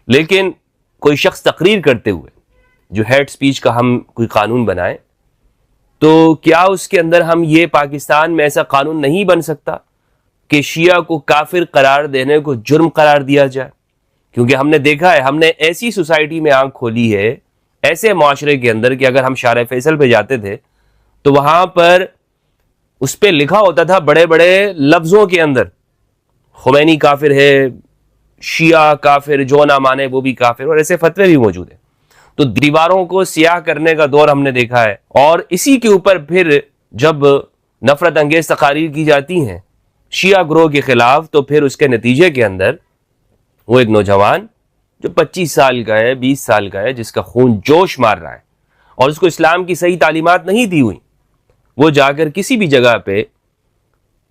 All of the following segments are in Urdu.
لیکن کوئی شخص تقریر کرتے ہوئے جو ہیٹ سپیچ کا ہم کوئی قانون بنائیں تو کیا اس کے اندر ہم یہ پاکستان میں ایسا قانون نہیں بن سکتا کہ شیعہ کو کافر قرار دینے کو جرم قرار دیا جائے؟ کیونکہ ہم نے دیکھا ہے، ہم نے ایسی سوسائٹی میں آنکھ کھولی ہے، ایسے معاشرے کے اندر کہ اگر ہم شارع فیصل پہ جاتے تھے تو وہاں پر اس پہ لکھا ہوتا تھا بڑے بڑے لفظوں کے اندر، خمینی کافر ہے، شیعہ کافر، جو نہ مانے وہ بھی کافر، اور ایسے فتوے بھی موجود ہیں۔ تو دیواروں کو سیاہ کرنے کا دور ہم نے دیکھا ہے، اور اسی کے اوپر پھر جب نفرت انگیز تقاریر کی جاتی ہیں شیعہ گروہ کے خلاف تو پھر اس کے نتیجے کے اندر وہ ایک نوجوان جو 25 سال کا ہے، 20 سال کا ہے، جس کا خون جوش مار رہا ہے اور اس کو اسلام کی صحیح تعلیمات نہیں دی ہوئی، وہ جا کر کسی بھی جگہ پہ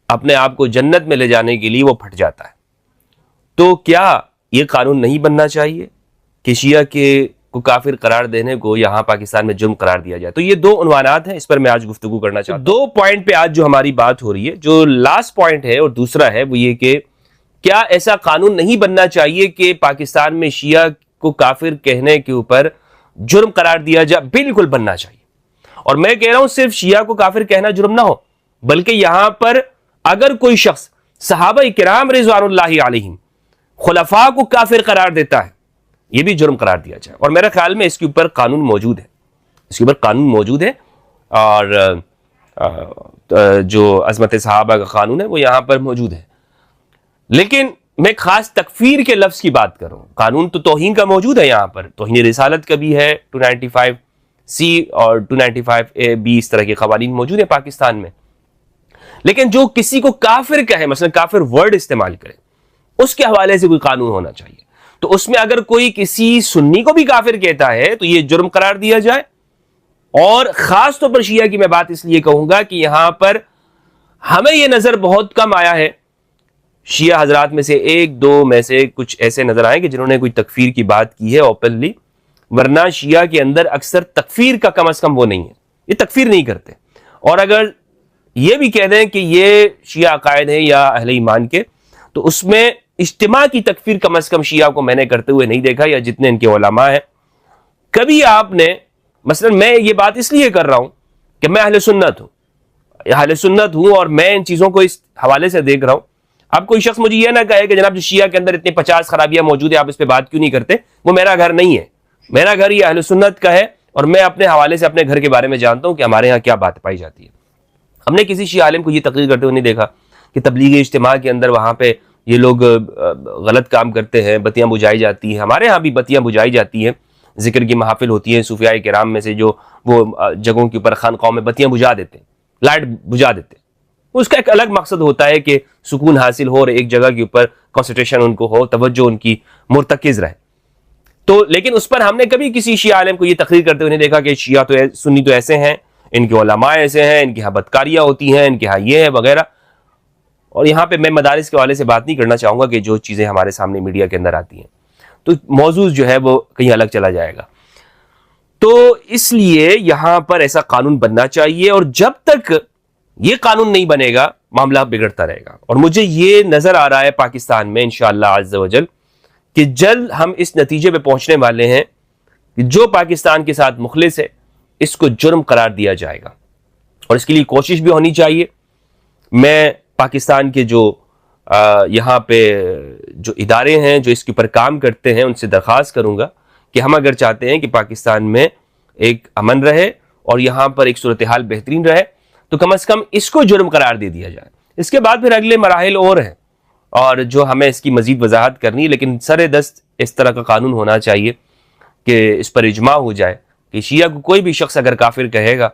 اپنے آپ کو جنت میں لے جانے کے لیے وہ پھٹ جاتا ہے۔ تو کیا یہ قانون نہیں بننا چاہیے کہ شیعہ کے کو کافر قرار دینے کو یہاں پاکستان میں جرم قرار دیا جائے؟ تو یہ دو عنوانات ہیں، اس پر میں آج گفتگو کرنا چاہتا ہوں۔ دو پوائنٹ پہ آج جو ہماری بات ہو رہی ہے، جو لاسٹ پوائنٹ ہے اور دوسرا ہے وہ یہ کہ کیا ایسا قانون نہیں بننا چاہیے کہ پاکستان میں شیعہ کو کافر کہنے کے اوپر جرم قرار دیا جائے؟ بالکل بننا چاہیے۔ اور میں کہہ رہا ہوں صرف شیعہ کو کافر کہنا جرم نہ ہو، بلکہ یہاں پر اگر کوئی شخص صحابہ کرام رضوان اللہ علیہم خلفاء کو کافر قرار دیتا ہے یہ بھی جرم قرار دیا جائے۔ اور میرے خیال میں اس کے اوپر قانون موجود ہے، اس کے اوپر قانون موجود ہے، اور جو عظمت صحابہ کا قانون ہے وہ یہاں پر موجود ہے۔ لیکن میں خاص تکفیر کے لفظ کی بات کر رہا ہوں۔ قانون تو توہین کا موجود ہے، یہاں پر توہین رسالت کا بھی ہے، 295C اور 295A اس طرح کے قوانین موجود ہیں پاکستان میں۔ لیکن جو کسی کو کافر کہے، مثلا کافر ورڈ استعمال کرے، اس کے حوالے سے کوئی قانون ہونا چاہیے۔ تو اس میں اگر کوئی کسی سنی کو بھی کافر کہتا ہے تو یہ جرم قرار دیا جائے۔ اور خاص طور پر شیعہ کی میں بات اس لیے کہوں گا کہ یہاں پر ہمیں یہ نظر بہت کم آیا ہے، شیعہ حضرات میں سے ایک دو میں سے کچھ ایسے نظر آئے کہ جنہوں نے کوئی تکفیر کی بات کی ہے اوپنلی، ورنہ شیعہ کے اندر اکثر تکفیر کا کم از کم وہ نہیں ہے، یہ تکفیر نہیں کرتے۔ اور اگر یہ بھی کہہ دیں کہ یہ شیعہ عقائد ہیں یا اہل ایمان کے، تو اس میں اجتماع کی تکفیر کم از کم شیعہ کو میں نے کرتے ہوئے نہیں دیکھا، یا جتنے ان کے علماء ہیں۔ کبھی آپ نے مثلا، میں یہ بات اس لیے کر رہا ہوں کہ میں اہل سنت ہوں اور میں ان چیزوں کو اس حوالے سے دیکھ رہا ہوں۔ اب کوئی شخص مجھے یہ نہ کہے کہ جناب جو شیعہ کے اندر اتنے 50 خرابیاں موجود ہیں آپ اس پہ بات کیوں نہیں کرتے، وہ میرا گھر نہیں ہے، میرا گھر یہ اہل سنت کا ہے، اور میں اپنے حوالے سے اپنے گھر کے بارے میں جانتا ہوں کہ ہمارے ہاں کیا بات پائی جاتی ہے۔ ہم نے کسی شیعہ عالم کو یہ تقریر کرتے ہوئے نہیں دیکھا کہ تبلیغی اجتماع کے اندر وہاں پہ یہ لوگ غلط کام کرتے ہیں، بتیاں بجھائی جاتی ہیں۔ ہمارے ہاں بھی بتیاں بجھائی جاتی ہیں، ذکر کی محافل ہوتی ہیں، صوفیاء کرام میں سے جو وہ جگہوں کے اوپر خانقاہوں میں بتیاں بجھا دیتے ہیں، لائٹ بجھا دیتے ہیں۔ اس کا ایک الگ مقصد ہوتا ہے کہ سکون حاصل ہو اور ایک جگہ کے اوپر کنسنٹریشن ان کو ہو، توجہ ان کی مرتکز رہے۔ تو لیکن اس پر ہم نے کبھی کسی شیعہ عالم کو یہ تقریر کرتے ہوئے نہیں دیکھا کہ شیعہ تو سنی تو ایسے ہیں، ان کے علماء ایسے ہیں، ان کے ہاں بدکاریاں ہوتی ہیں، ان کے ہاں یہ ہے وغیرہ۔ اور یہاں پہ میں مدارس کے حوالے سے بات نہیں کرنا چاہوں گا کہ جو چیزیں ہمارے سامنے میڈیا کے اندر آتی ہیں تو موضوع جو ہے وہ کہیں الگ چلا جائے گا۔ تو اس لیے یہاں پر ایسا قانون بننا چاہیے، اور جب تک یہ قانون نہیں بنے گا معاملہ بگڑتا رہے گا۔ اور مجھے یہ نظر آ رہا ہے پاکستان میں انشاءاللہ عز و جل کہ جلد ہم اس نتیجے پہ پہنچنے والے ہیں کہ جو پاکستان کے ساتھ مخلص ہے اس کو جرم قرار دیا جائے گا، اور اس کے لیے کوشش بھی ہونی چاہیے۔ میں پاکستان کے جو یہاں پہ جو ادارے ہیں جو اس کے اوپر کام کرتے ہیں ان سے درخواست کروں گا کہ ہم اگر چاہتے ہیں کہ پاکستان میں ایک امن رہے اور یہاں پر ایک صورتحال بہترین رہے تو کم از کم اس کو جرم قرار دے دیا جائے۔ اس کے بعد پھر اگلے مراحل اور ہیں اور جو ہمیں اس کی مزید وضاحت کرنی ہے، لیکن سر دست اس طرح کا قانون ہونا چاہیے کہ اس پر اجماع ہو جائے کہ شیعہ کو کوئی بھی شخص اگر کافر کہے گا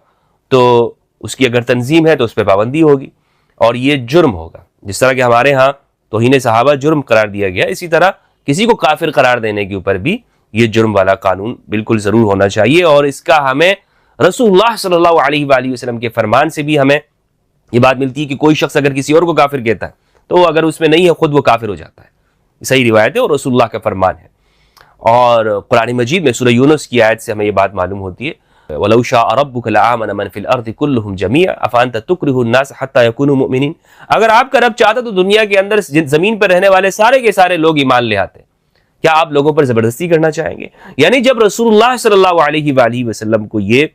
تو اس کی اگر تنظیم ہے تو اس پہ پابندی ہوگی اور یہ جرم ہوگا۔ جس طرح کہ ہمارے ہاں توہین صحابہ جرم قرار دیا گیا، اسی طرح کسی کو کافر قرار دینے کے اوپر بھی یہ جرم والا قانون بالکل ضرور ہونا چاہیے، اور اس کا ہمیں رسول اللہ صلی اللہ علیہ وآلہ وسلم کے فرمان سے بھی ہمیں یہ بات ملتی ہے کہ کوئی شخص اگر کسی اور کو کافر کہتا ہے تو اگر اس میں نہیں ہے خود وہ کافر ہو جاتا ہے۔ صحیح روایت ہے اور رسول اللہ کا فرمان ہے۔ اور قرآن مجید میں سورہ یونس کی آیت سے ہمیں یہ بات معلوم ہوتی ہے، وَلَوْ شَاءَ رَبُّكَ لَآمَنَ مَنْ فِي الْأَرْضِ كُلُّهُمْ جَمِيعًا أَفَأَنْتَ تُكْرِهُ النَّاسَ حَتَّى يَكُونُوا مُؤْمِنِينَ۔ اگر آپ کا رب چاہتا تو دنیا کے اندر زمین پر رہنے والے سارے کے سارے لوگ ایمان لے آتے، کیا آپ لوگوں پر زبردستی کرنا چاہیں گے؟ یعنی جب رسول اللہ صلی اللہ علیہ وآلہ وسلم کو یہ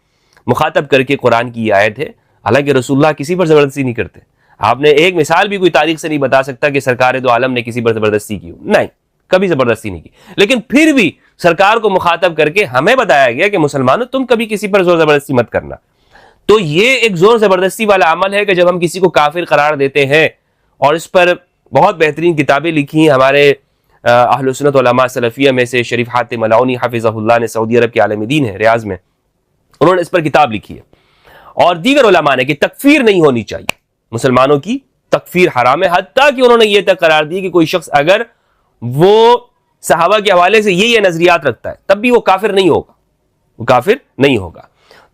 مخاطب کر کے قرآن کی آیت ہے، حالانکہ رسول اللہ کسی پر زبردستی نہیں کرتے، آپ نے ایک مثال بھی کوئی تاریخ سے نہیں بتا سکتا کہ سرکار دو عالم نے کسی پر زبردستی کی ہو، نہیں، کبھی زبردستی نہیں کی، لیکن پھر بھی سرکار کو مخاطب کر کے ہمیں بتایا گیا کہ مسلمانوں تم کبھی کسی پر زور زبردستی مت کرنا۔ تو یہ ایک زور زبردستی والا عمل ہے کہ جب ہم کسی کو کافر قرار دیتے ہیں، اور اس پر بہت بہترین کتابیں لکھی ہیں ہمارے اہل سنت علماء سلفیہ میں سے شریف حاتم ملعونی حفظہ اللہ نے، سعودی عرب کے عالم دین ہے ریاض میں، انہوں نے اس پر کتاب لکھی ہے، اور دیگر علماء نے کہ تکفیر نہیں ہونی چاہیے، مسلمانوں کی تکفیر حرام ہے، حتیٰ کہ انہوں نے یہ تک قرار دی کہ کوئی شخص اگر وہ صحابہ کے حوالے سے یہ نظریات رکھتا ہے تب بھی وہ کافر نہیں ہوگا، وہ کافر نہیں ہوگا۔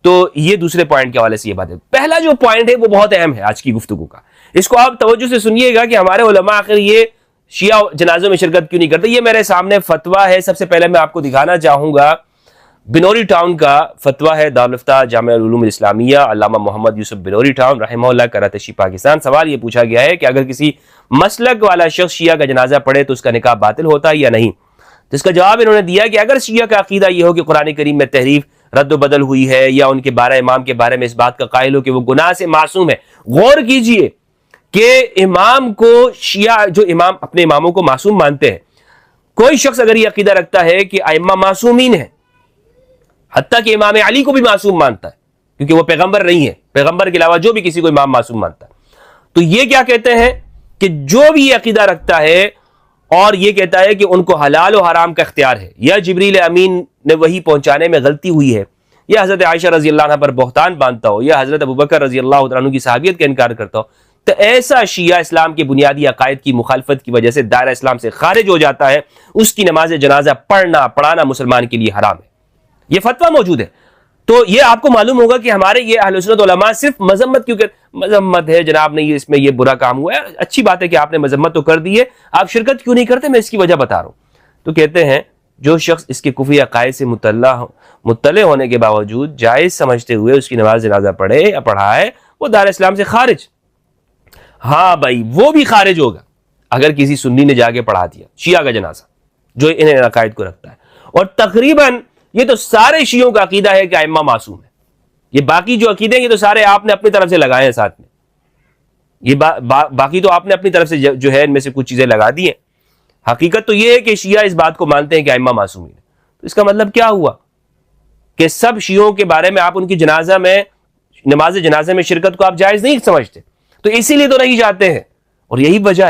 تو یہ دوسرے پوائنٹ کے حوالے سے یہ بات ہے۔ پہلا جو پوائنٹ ہے وہ بہت اہم ہے آج کی گفتگو کا، اس کو آپ توجہ سے سنیے گا کہ ہمارے علماء آخر یہ شیعہ جنازوں میں شرکت کیوں نہیں کرتے۔ یہ میرے سامنے فتویٰ ہے، سب سے پہلے میں آپ کو دکھانا چاہوں گا، بنوری ٹاؤن کا فتویٰ ہے، دارالفتہ جامعہ العلوم الاسلامیہ، علامہ محمد یوسف بنوری ٹاؤن رحمہ اللہ، کراچی پاکستان۔ سوال یہ پوچھا گیا ہے کہ اگر کسی مسلک والا شخص شیعہ کا جنازہ پڑھے تو اس کا نکاح باطل ہوتا ہے یا نہیں؟ جس کا جواب انہوں نے دیا کہ اگر شیعہ کا عقیدہ یہ ہو کہ قرآن کریم میں تحریف رد و بدل ہوئی ہے، یا ان کے 12 امام کے بارے میں اس بات کا قائل ہو کہ وہ گناہ سے معصوم ہے، غور کیجئے کہ امام کو شیعہ جو امام اپنے اماموں کو معصوم مانتے ہیں، کوئی شخص اگر یہ عقیدہ رکھتا ہے کہ ائمہ معصومین ہیں، حتیٰ کہ امام علی کو بھی معصوم مانتا ہے کیونکہ وہ پیغمبر نہیں ہے، پیغمبر کے علاوہ جو بھی کسی کو امام معصوم مانتا ہے، تو یہ کیا کہتے ہیں کہ جو بھی یہ عقیدہ رکھتا ہے اور یہ کہتا ہے کہ ان کو حلال و حرام کا اختیار ہے، یا جبریل امین نے وہی پہنچانے میں غلطی ہوئی ہے، یا حضرت عائشہ رضی اللہ عنہ پر بہتان باندھتا ہو، یا حضرت ابوبکر رضی اللہ عنہ کی صحابیت کا انکار کرتا ہو، تو ایسا شیعہ اسلام کے بنیادی عقائد کی مخالفت کی وجہ سے دائرہ اسلام سے خارج ہو جاتا ہے، اس کی نماز جنازہ پڑھانا مسلمان کے لیے حرام ہے۔ یہ فتویٰ موجود ہے۔ تو یہ آپ کو معلوم ہوگا کہ ہمارے یہ اہل سنت علماء صرف مذمت کیوں مذمت ہے جناب نے اس میں یہ برا کام ہوا ہے، اچھی بات ہے کہ آپ نے مذمت تو کر دی ہے، آپ شرکت کیوں نہیں کرتے، میں اس کی وجہ بتا رہا ہوں۔ تو کہتے ہیں جو شخص اس کے کفری عقائد سے مطلع ہونے کے باوجود جائز سمجھتے ہوئے اس کی نماز جنازہ پڑھے یا پڑھائے، وہ دار اسلام سے خارج۔ ہاں بھائی، وہ بھی خارج ہوگا اگر کسی سنی نے جا کے پڑھا دیا شیعہ کا جنازہ جو انہیں عقائد کو رکھتا ہے۔ اور تقریباً یہ تو سارے شیعوں کا عقیدہ ہے کہ ائمہ معصوم ہے، یہ باقی جو عقیدے ہیں یہ تو سارے آپ نے اپنی طرف سے لگائے ہیں ساتھ میں، یہ باقی تو آپ نے اپنی طرف سے جو ہے ان میں سے کچھ چیزیں لگا دی ہیں۔ حقیقت تو یہ ہے کہ شیعہ اس بات کو مانتے ہیں کہ ائمہ معصومین ہیں۔ تو اس کا مطلب کیا ہوا کہ سب شیعوں کے بارے میں آپ ان کی جنازہ میں نماز جنازہ میں شرکت کو آپ جائز نہیں سمجھتے، تو اسی لیے تو نہیں جاتے ہیں، اور یہی وجہ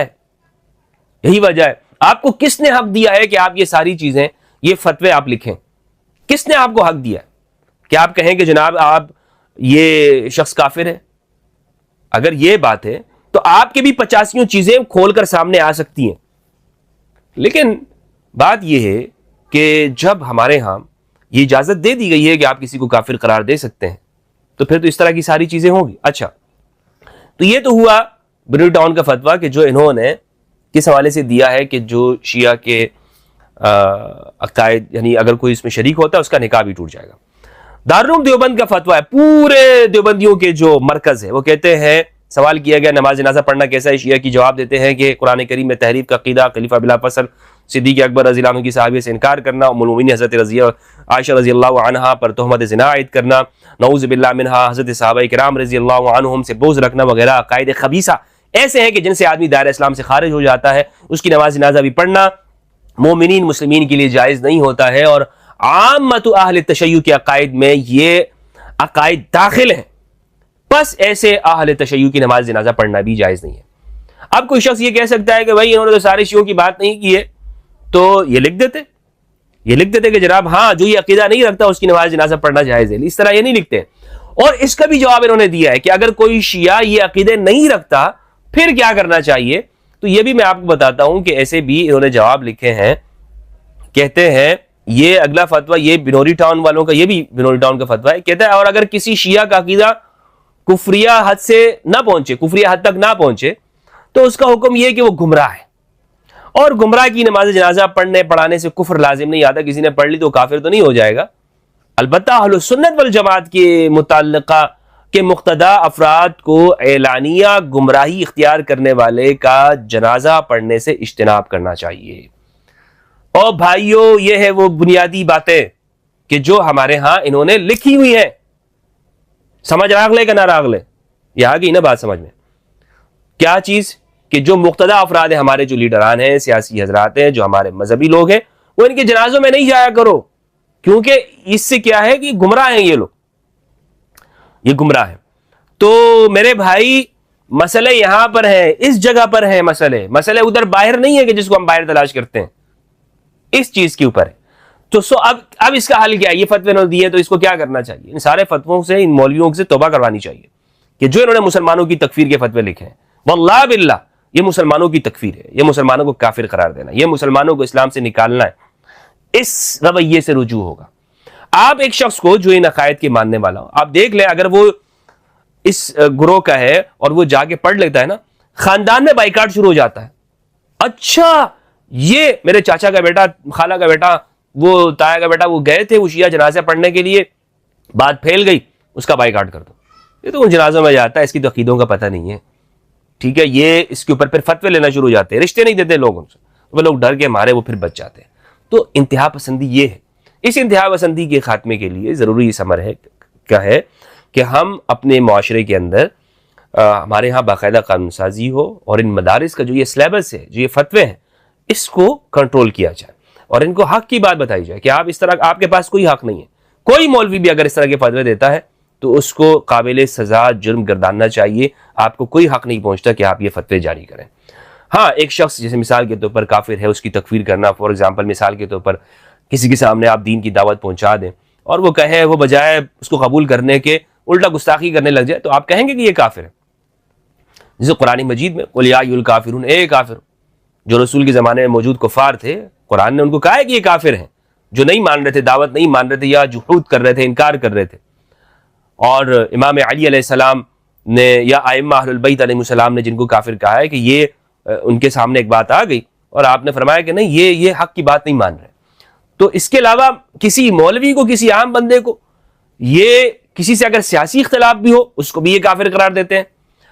ہے۔ آپ کو کس نے حق دیا ہے کہ آپ یہ ساری چیزیں، یہ فتوے آپ لکھیں؟ کس نے آپ کو حق دیا کہ آپ کہیں کہ جناب آپ یہ شخص کافر ہے؟ اگر یہ بات ہے تو آپ کے بھی 85 چیزیں کھول کر سامنے آ سکتی ہیں، لیکن بات یہ ہے کہ جب ہمارے ہاں یہ اجازت دے دی گئی ہے کہ آپ کسی کو کافر قرار دے سکتے ہیں، تو پھر تو اس طرح کی ساری چیزیں ہوں گی۔ اچھا، تو یہ تو ہوا بنوری ٹاؤن کا فتویٰ کہ جو انہوں نے کس حوالے سے دیا ہے کہ جو شیعہ کے عقائد، یعنی اگر کوئی اس میں شریک ہوتا ہے اس کا نکاح بھی ٹوٹ جائے گا۔ دارالعلوم دیوبند کا فتویٰ ہے، پورے دیوبندیوں کے جو مرکز ہے، وہ کہتے ہیں، سوال کیا گیا نماز جنازہ پڑھنا کیسا ہے، شیعہ کی جواب دیتے ہیں کہ قرآن کریم میں تحریف کا عقیدہ، خلیفہ بلا فصل صدیق اکبر رضی اللہ عنہ کی صحابیت سے انکار کرنا، ام المؤمنین حضرت عائشہ رضی اللہ عنہا پر تہمت زنا عائد کرنا، نعوذ باللہ منہا حضرت صحابہ کرام رضی اللہ عنہم سے بغض رکھنا وغیرہ عقائد خبیثہ ایسے ہیں کہ جن سے آدمی دائرہ اسلام سے خارج ہو جاتا ہے، اس کی نماز جنازہ بھی پڑھنا مومنین مسلمین کے لیے جائز نہیں ہوتا ہے، اور عامت اہل تشیع کے عقائد میں یہ عقائد داخل ہیں، بس ایسے اہل تشیع کی نماز جنازہ پڑھنا بھی جائز نہیں ہے۔ اب کوئی شخص یہ کہہ سکتا ہے کہ بھائی انہوں نے تو سارے شیعوں کی بات نہیں کی ہے، تو یہ لکھ دیتے کہ جناب ہاں جو یہ عقیدہ نہیں رکھتا اس کی نماز جنازہ پڑھنا جائز ہے، اس طرح یہ نہیں لکھتے۔ اور اس کا بھی جواب انہوں نے دیا ہے کہ اگر کوئی شیعہ یہ عقیدے نہیں رکھتا پھر کیا کرنا چاہیے، تو یہ بھی میں آپ کو بتاتا ہوں کہ ایسے بھی انہوں نے جواب لکھے ہیں۔ کہتے ہیں یہ اگلا فتویٰ، یہ بنوری ٹاؤن والوں کا، یہ بھی بنوری ٹاؤن کا فتویٰ ہے، کہتا ہے اور اگر کسی شیعہ کا عقیدہ کفریہ حد سے نہ پہنچے، کفریہ حد تک نہ پہنچے، تو اس کا حکم یہ ہے کہ وہ گمراہ ہے، اور گمراہ کی نماز جنازہ پڑھنے پڑھانے سے کفر لازم نہیں آتا، کسی نے پڑھ لی تو کافر تو نہیں ہو جائے گا۔ البتہ اہل سنت والجماعت کے متعلقہ کے مقتدا افراد کو اعلانیہ گمراہی اختیار کرنے والے کا جنازہ پڑھنے سے اجتناب کرنا چاہیے، اور بھائیوں یہ ہے وہ بنیادی باتیں کہ جو ہمارے ہاں انہوں نے لکھی ہوئی ہیں. سمجھ راغلے کہ نہ راغلے؟ یہ آ گئی نا بات سمجھ میں. کیا چیز کہ جو مقتدی افراد ہیں ہمارے، جو لیڈران ہیں، سیاسی حضرات ہیں، جو ہمارے مذہبی لوگ ہیں، وہ ان کے جنازوں میں نہیں جایا کرو، کیونکہ اس سے کیا ہے کہ گمراہ ہیں یہ لوگ، یہ گمراہ ہیں. تو میرے بھائی مسئلے یہاں پر ہے، اس جگہ پر ہے مسئلے ادھر باہر نہیں ہے کہ جس کو ہم باہر تلاش کرتے ہیں، اس چیز کے اوپر ہے. تو اب اس کا حل کیا ہے؟ یہ فتوے انہوں نے دیے تو اس کو کیا کرنا چاہیے؟ ان سارے فتووں سے، ان مولویوں سے توبہ کروانی چاہیے کہ جو انہوں نے مسلمانوں کی تکفیر کے فتوے لکھے ہیں. واللہ باللہ یہ مسلمانوں کی تکفیر ہے، یہ مسلمانوں کو کافر قرار دینا، یہ مسلمانوں کو اسلام سے نکالنا ہے. اس رویے سے رجوع ہوگا. آپ ایک شخص کو جو ان عقائد کے ماننے والا ہو، آپ دیکھ لیں اگر وہ اس گروہ کا ہے اور وہ جا کے پڑھ لیتا ہے نا، خاندان میں بائیکاٹ شروع ہو جاتا ہے. اچھا یہ میرے چاچا کا بیٹا، خالہ کا بیٹا، وہ تایا کا بیٹا، وہ گئے تھے وہ شیعہ جنازہ پڑھنے کے لیے، بات پھیل گئی، اس کا بائیکاٹ کر دو. یہ تو ان جنازوں میں جاتا ہے، اس کی تو عقیدوں کا پتہ نہیں ہے. ٹھیک ہے، یہ اس کے اوپر پھر فتوے لینا شروع ہو جاتے ہیں، رشتے نہیں دیتے لوگوں سے، وہ لوگ ڈر کے مارے وہ پھر بچ جاتے ہیں. تو انتہا پسندی یہ ہے. اس انتہا پسندی کے خاتمے کے لیے ضروری اس امر ہے کیا ہے کہ ہم اپنے معاشرے کے اندر ہمارے ہاں باقاعدہ قانون سازی ہو، اور ان مدارس کا جو یہ سلیبس ہے، جو یہ فتوے ہیں، اس کو کنٹرول کیا جائے اور ان کو حق کی بات بتائی جائے کہ آپ اس طرح، آپ کے پاس کوئی حق نہیں ہے. کوئی مولوی بھی اگر اس طرح کے فتوے دیتا ہے تو اس کو قابل سزا جرم گرداننا چاہیے. آپ کو کوئی حق نہیں پہنچتا کہ آپ یہ فتوے جاری کریں. ہاں ایک شخص جیسے مثال کے طور پر کافر ہے، اس کی تکفیر کرنا، فار ایگزامپل مثال کے طور پر کسی کے سامنے آپ دین کی دعوت پہنچا دیں اور وہ کہے، وہ بجائے اس کو قبول کرنے کے الٹا گستاخی کرنے لگ جائے، تو آپ کہیں گے کہ یہ کافر ہے. جسے قرآن مجید میں قل یا ایھا الکافرون، اے کافر، جو رسول کے زمانے میں موجود کفار تھے، قرآن نے ان کو کہا ہے کہ یہ کافر ہیں، جو نہیں مان رہے تھے، دعوت نہیں مان رہے تھے، یا جحود کر رہے تھے، انکار کر رہے تھے. اور امام علی علیہ السلام نے یا ائمہ اہل البیت علیہ السلام نے جن کو کافر کہا ہے، کہ یہ ان کے سامنے ایک بات آ گئی اور آپ نے فرمایا کہ نہیں، یہ حق کی بات نہیں مان رہے. تو اس کے علاوہ کسی مولوی کو، کسی عام بندے کو، یہ کسی سے اگر سیاسی اختلاف بھی ہو اس کو بھی یہ کافر قرار دیتے ہیں،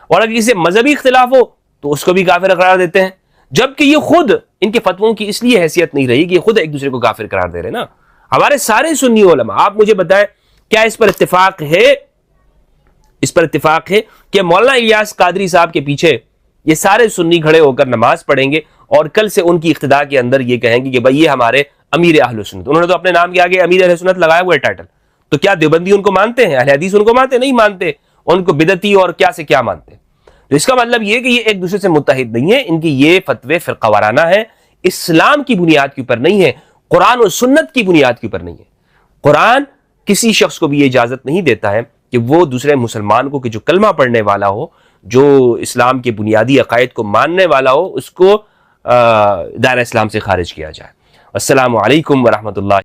اور اگر کسی سے مذہبی اختلاف ہو تو اس کو بھی کافر قرار دیتے ہیں، جبکہ یہ خود ان کے فتووں کی اس لیے حیثیت نہیں رہی کہ یہ خود ایک دوسرے کو کافر قرار دے رہے نا. ہمارے سارے سنی علماء، آپ مجھے بتائیں کیا اس پر اتفاق ہے، اس پر اتفاق ہے کہ مولانا الیاس قادری صاحب کے پیچھے یہ سارے سنی کھڑے ہو کر نماز پڑھیں گے اور کل سے ان کی اقتداء کے اندر یہ کہیں گے کہ بھائی یہ ہمارے امیر اہل سنت؟ انہوں نے تو اپنے نام کے آگے امیر اہل سنت لگایا ہوا ہے ٹائٹل. تو کیا دیوبندی ان کو مانتے ہیں؟ اہل حدیث ان کو مانتے؟ نہیں مانتے. ان کو بدعتی اور کیا سے کیا مانتے ہیں. تو اس کا مطلب یہ کہ یہ ایک دوسرے سے متحد نہیں ہے، ان کی یہ فتوے فرقہ وارانہ ہے، اسلام کی بنیاد کے اوپر نہیں ہے، قرآن و سنت کی بنیاد کے اوپر نہیں ہے. قرآن کسی شخص کو بھی یہ اجازت نہیں دیتا ہے کہ وہ دوسرے مسلمان کو، کہ جو کلمہ پڑھنے والا ہو، جو اسلام کے بنیادی عقائد کو ماننے والا ہو، اس کو دائرہ اسلام سے خارج کیا جائے. السلام علیکم ورحمۃ اللہ.